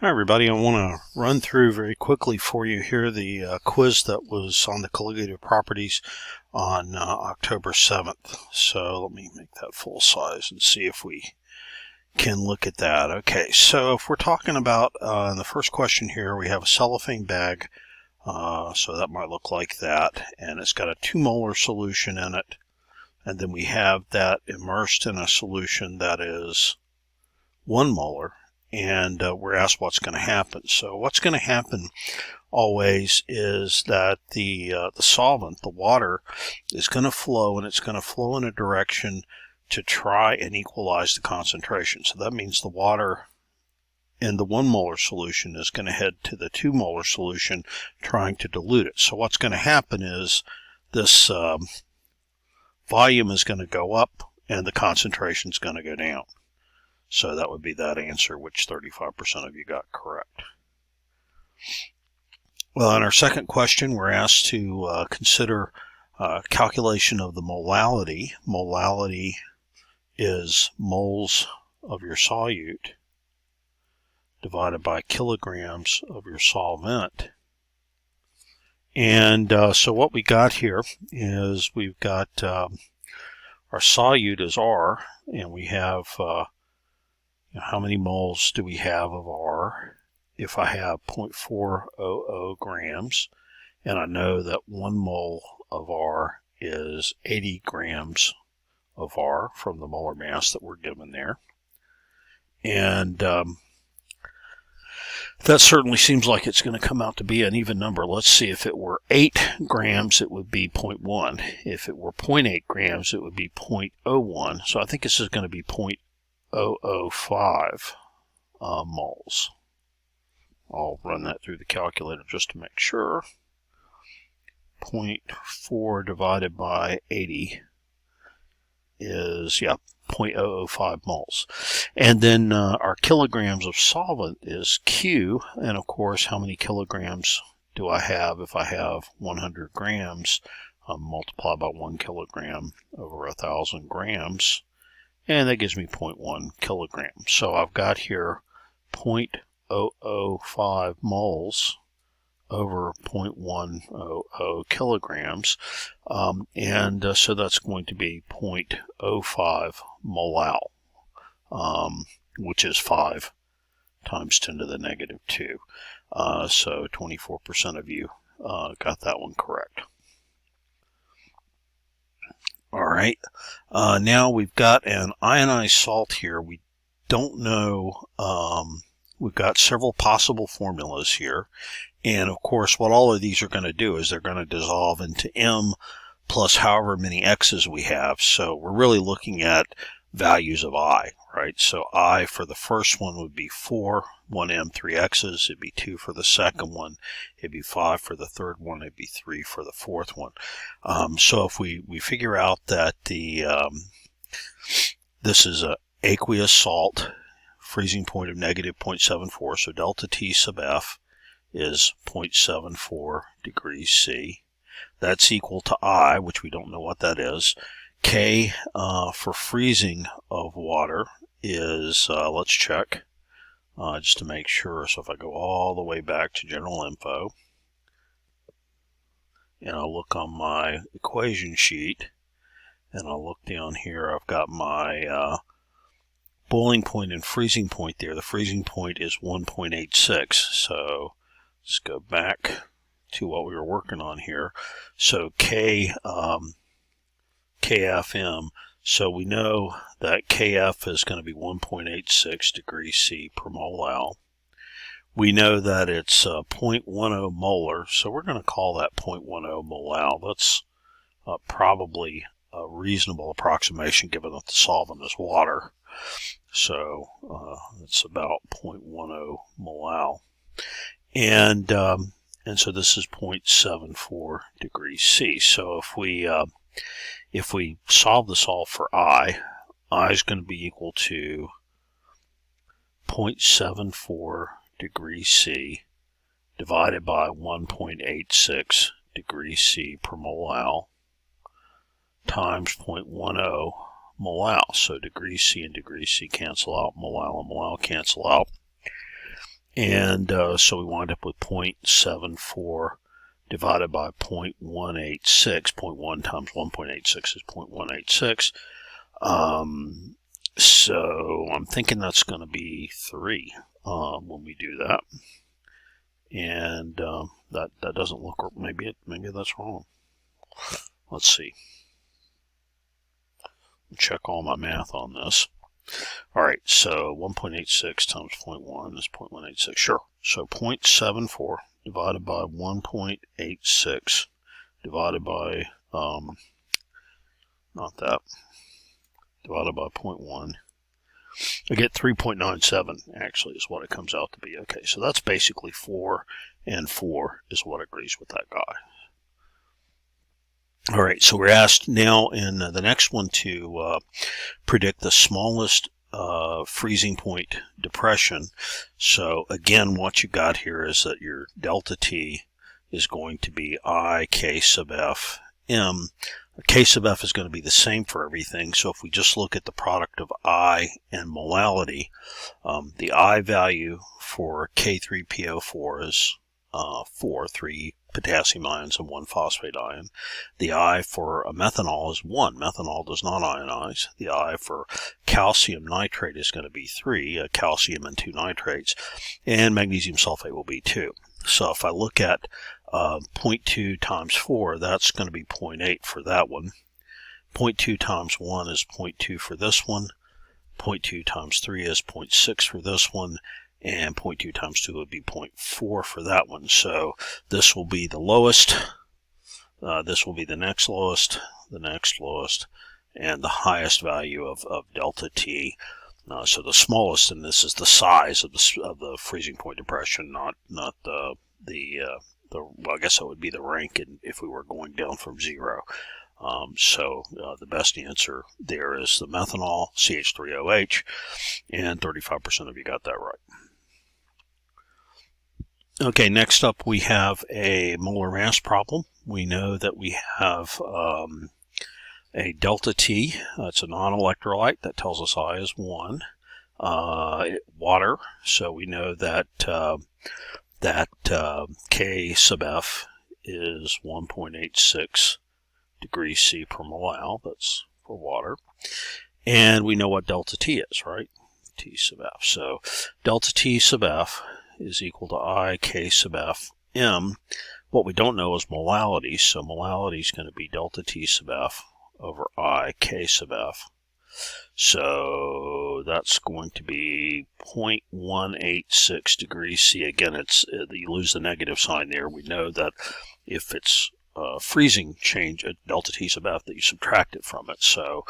Hi everybody, I want to run through very quickly for you here the quiz that was on the Colligative Properties on October 7th. So let me make that full size and see if we can look at that. Okay, so if we're talking about in the first question here, we have a cellophane bag, so that might look like that, and it's got a 2 molar solution in it, and then we have that immersed in a solution that is 1 molar. And we're asked what's going to happen. So what's going to happen always is that the solvent, the water, is going to flow, and it's going to flow in a direction to try and equalize the concentration. So that means the water in the 1 molar solution is going to head to the 2 molar solution, trying to dilute it. So what's going to happen is this volume is going to go up and the concentration is going to go down. So that would be that answer, which 35% of you got correct. Well, in our second question, we're asked to consider calculation of the molality. Molality is moles of your solute divided by kilograms of your solvent. And so what we got here is we've got our solute is R, and we have how many moles do we have of R? If I have 0.400 grams, and I know that 1 mole of R is 80 grams of R from the molar mass that we're given there. And that certainly seems like it's going to come out to be an even number. Let's see, if it were 8 grams, it would be 0.1. If it were 0.8 grams, it would be 0.01. So I think this is going to be 0.005 moles. I'll run that through the calculator just to make sure. 0.4 divided by 80 is, 0.005 moles. And then our kilograms of solvent is Q, and of course, how many kilograms do I have? If I have 100 grams, multiply by 1 kilogram over 1,000 grams, and that gives me 0.1 kilograms. So I've got here 0.005 moles over 0.100 kilograms, and so that's going to be 0.05 molal, which is 5 times 10 to the negative 2. So 24% of you got that one correct. All right, now we've got an ionized salt here. We don't know, we've got several possible formulas here. And of course, what all of these are going to do is they're going to dissolve into M plus however many X's we have. So we're really looking at values of I, right? So I for the first one would be 4, 1M, 3 X's. It'd be 2 for the second one. It'd be 5 for the third one. It'd be 3 for the fourth one. So if we figure out that this is a aqueous salt, freezing point of negative 0.74, so delta T sub F is 0.74 degrees C. That's equal to I, which we don't know what that is. K for freezing of water is, let's check, just to make sure. So if I go all the way back to general info, and I'll look on my equation sheet, and I'll look down here, I've got my boiling point and freezing point there. The freezing point is 1.86, so let's go back to what we were working on here. So KFM, so we know that KF is going to be 1.86 degrees C per molal. We know that it's 0.10 molar, so we're going to call that 0.10 molal. That's probably a reasonable approximation given that the solvent is water. So it's about 0.10 molal. And so this is 0.74 degrees C. So if we solve this all for I is going to be equal to 0.74 degrees C divided by 1.86 degrees C per molal times 0.10 molal. So degrees C and degrees C cancel out, molal and molal cancel out. And so we wind up with 0.74 divided by 0.186. 0.1 times 1.86 is 0.186. So I'm thinking that's going to be 3 when we do that. And that doesn't look, maybe that's wrong. Let's see. Check all my math on this. All right, so 1.86 times 0.1 is 0.186. Sure. So 0.74 divided by 1.86 divided by, not that, divided by 0.1. I get 3.97 actually is what it comes out to be. Okay, so that's basically 4, and 4 is what agrees with that guy. All right, so we're asked now in the next one to predict the smallest freezing point depression. So again, what you got here is that your delta T is going to be I K sub F M. K sub F is going to be the same for everything. So if we just look at the product of I and molality, the I value for K3PO4 is 4, 3 potassium ions and 1 phosphate ion. The I for a methanol is 1. Methanol does not ionize. The I for calcium nitrate is going to be 3, calcium and 2 nitrates. And magnesium sulfate will be 2. So if I look at 0.2 times 4, that's going to be 0.8 for that one. 0.2 times 1 is 0.2 for this one. 0.2 times 3 is 0.6 for this one. And 0.2 times 2 would be 0.4 for that one. So this will be the lowest, this will be the next lowest, and the highest value of delta T. So the smallest in this is the size of the freezing point depression, not the well, I guess that would be the rank if we were going down from 0. So the best answer there is the methanol, CH3OH, and 35% of you got that right. Okay, next up we have a molar mass problem. We know that we have a delta T. It's a non-electrolyte. That tells us I is 1. Water, so we know that K sub F is 1.86 degrees C per mol. That's for water. And we know what delta T is, right? T sub F. So delta T sub F is equal to I K sub F M. What we don't know is molality, so molality is going to be delta T sub F over I K sub F. So that's going to be 0.186 degrees C. Again, you lose the negative sign there. We know that if it's freezing change at delta T sub F, that you subtract it from it. So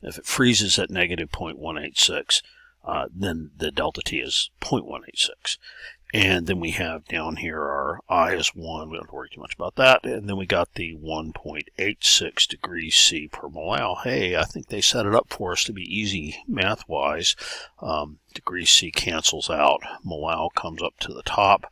if it freezes at negative 0.186, then the delta T is 0.186. And then we have down here our I is 1. We don't have to worry too much about that. And then we got the 1.86 degrees C per mol. Hey, I think they set it up for us to be easy math-wise. Degrees C cancels out. Mol comes up to the top.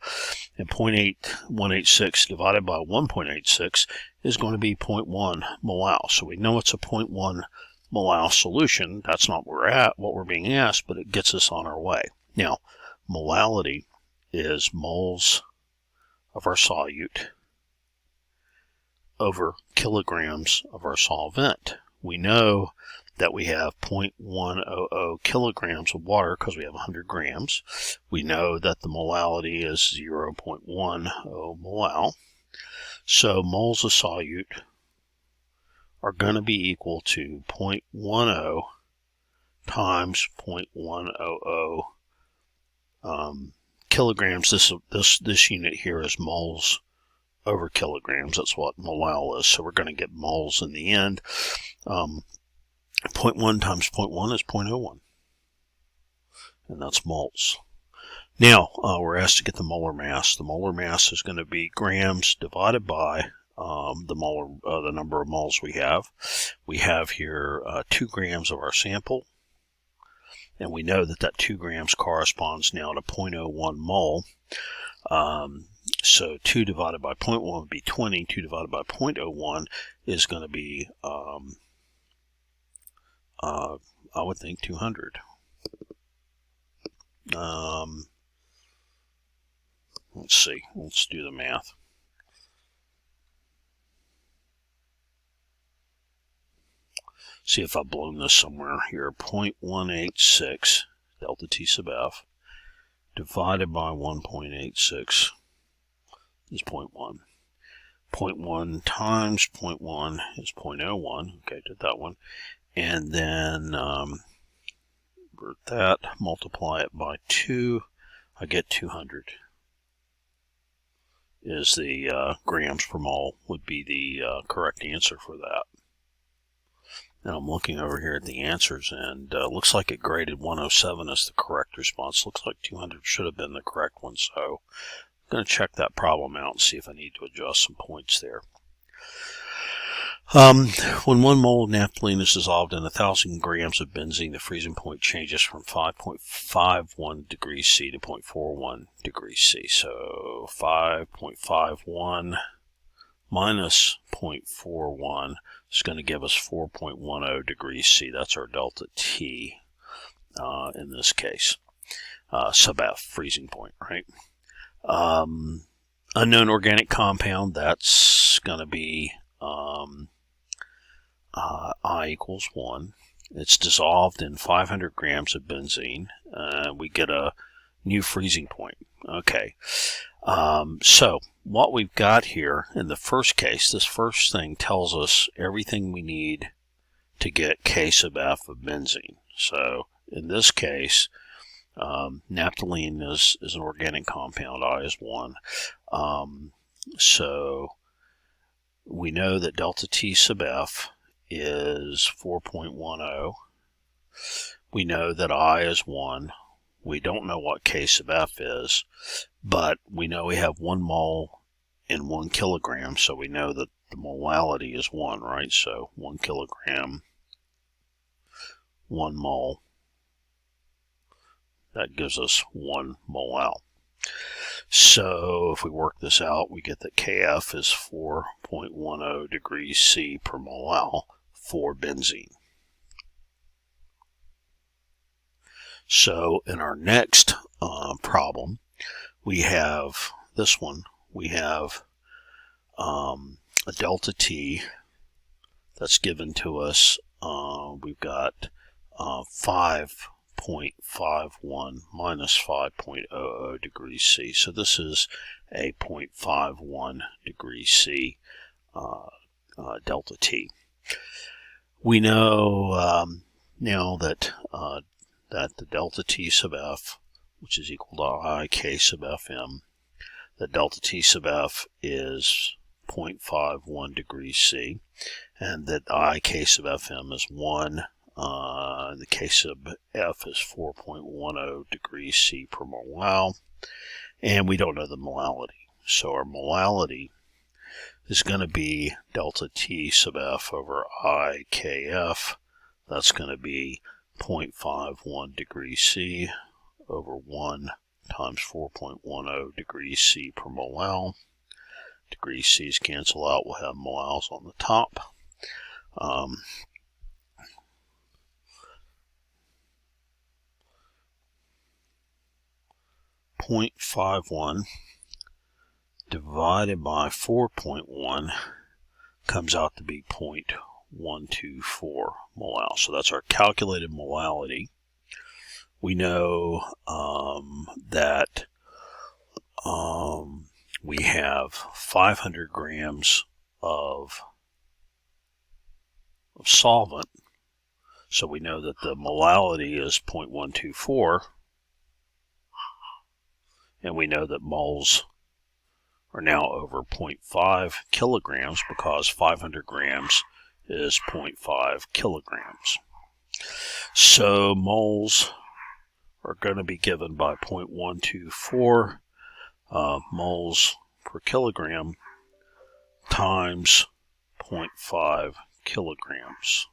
And 0.8186 divided by 1.86 is going to be 0.1 mol. So we know it's a 0.1 mol solution. That's not what we're being asked, but it gets us on our way. Now, molality is moles of our solute over kilograms of our solvent. We know that we have 0.100 kilograms of water because we have 100 grams. We know that the molality is 0.10 mol. So moles of solute are going to be equal to 0.10 times 0.100 kilograms. This unit here is moles over kilograms. That's what mol is. So we're going to get moles in the end. 0.1 times 0.1 is 0.01. And that's moles. Now, we're asked to get the molar mass. The molar mass is going to be grams divided by the number of moles we have. We have here 2 grams of our sample. And we know that 2 grams corresponds now to 0.01 mole. So 2 divided by 0.1 would be 20. 2 divided by 0.01 is going to be, I would think, 200. let's see. Let's do the math. See if I've blown this somewhere here. 0.186 delta T sub F divided by 1.86 is 0.1. 0.1 times 0.1 is 0.01. Okay, did that one. And then convert that, multiply it by 2, I get 200. Is the grams per mole would be the correct answer for that. And I'm looking over here at the answers, and looks like it graded 107 as the correct response. Looks like 200 should have been the correct one, so I'm going to check that problem out and see if I need to adjust some points there. When 1 mole of naphthalene is dissolved in 1,000 grams of benzene, the freezing point changes from 5.51 degrees C to 0.41 degrees C. So 5.51 minus 0.41 is going to give us 4.10 degrees C. That's our delta T in this case. Sub F, freezing point, right? Unknown organic compound, that's going to be I equals 1. It's dissolved in 500 grams of benzene. We get a new freezing point. Okay. So what we've got here in the first case, this first thing tells us everything we need to get K sub F of benzene. So in this case, naphthalene is an organic compound. I is 1. So we know that delta T sub F is 4.10. We know that I is 1. We don't know what K sub F is, but we know we have 1 mole in 1 kilogram, so we know that the molality is 1, right? So 1 kilogram, 1 mole. That gives us 1 molal. So if we work this out, we get that Kf is 4.10 degrees C per molal for benzene. So in our next problem, we have this one. We have a delta T that's given to us. We've got 5.51 minus 5.00 degrees C. So this is a 0.51 degrees C delta T. We know now that the delta T sub F, which is equal to I K sub Fm, that delta T sub F is 0.51 degrees C, and that I K sub Fm is 1. And the K sub F is 4.10 degrees C per molal, and we don't know the molality. So our molality is going to be delta T sub F over IKF. That's going to be 0.51 degrees C over 1 times 4.10 degrees C per molal. Degrees C's cancel out. We'll have molals on the top. 0.51 divided by 4.1 comes out to be 0.124 molal. So that's our calculated molality. We know that we have 500 grams of solvent. So we know that the molality is 0.124. And we know that moles are now over 0.5 kilograms because 500 grams is 0.5 kilograms. So moles are going to be given by 0.124 moles per kilogram times 0.5 kilograms.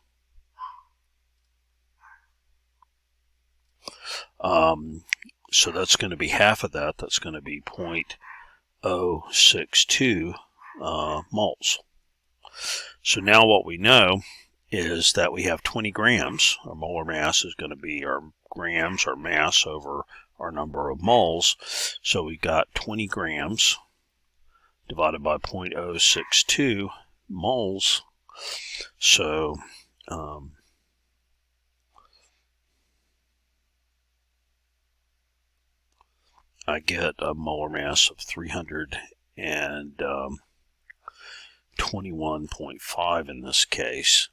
So that's going to be half of that. That's going to be 0.062 moles. So now what we know is that we have 20 grams. Our molar mass is going to be our grams, our mass, over our number of moles. So we got 20 grams divided by 0.062 moles. So I get a molar mass of 321.5 in this case.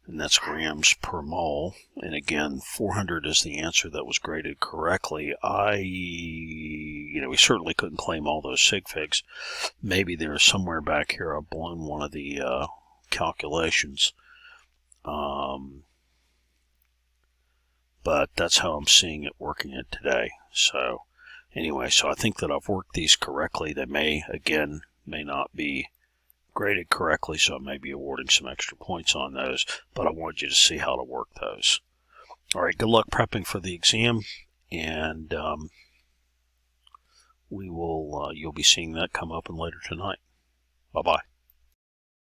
And that's grams per mole. And again, 400 is the answer that was graded correctly. We certainly couldn't claim all those sig figs. Maybe there's somewhere back here I've blown one of the calculations. But that's how I'm seeing it working it today. So anyway, so I think that I've worked these correctly. They may not be graded correctly, so I may be awarding some extra points on those, but I wanted you to see how to work those. All right, good luck prepping for the exam, and you'll be seeing that come up later tonight. Bye-bye.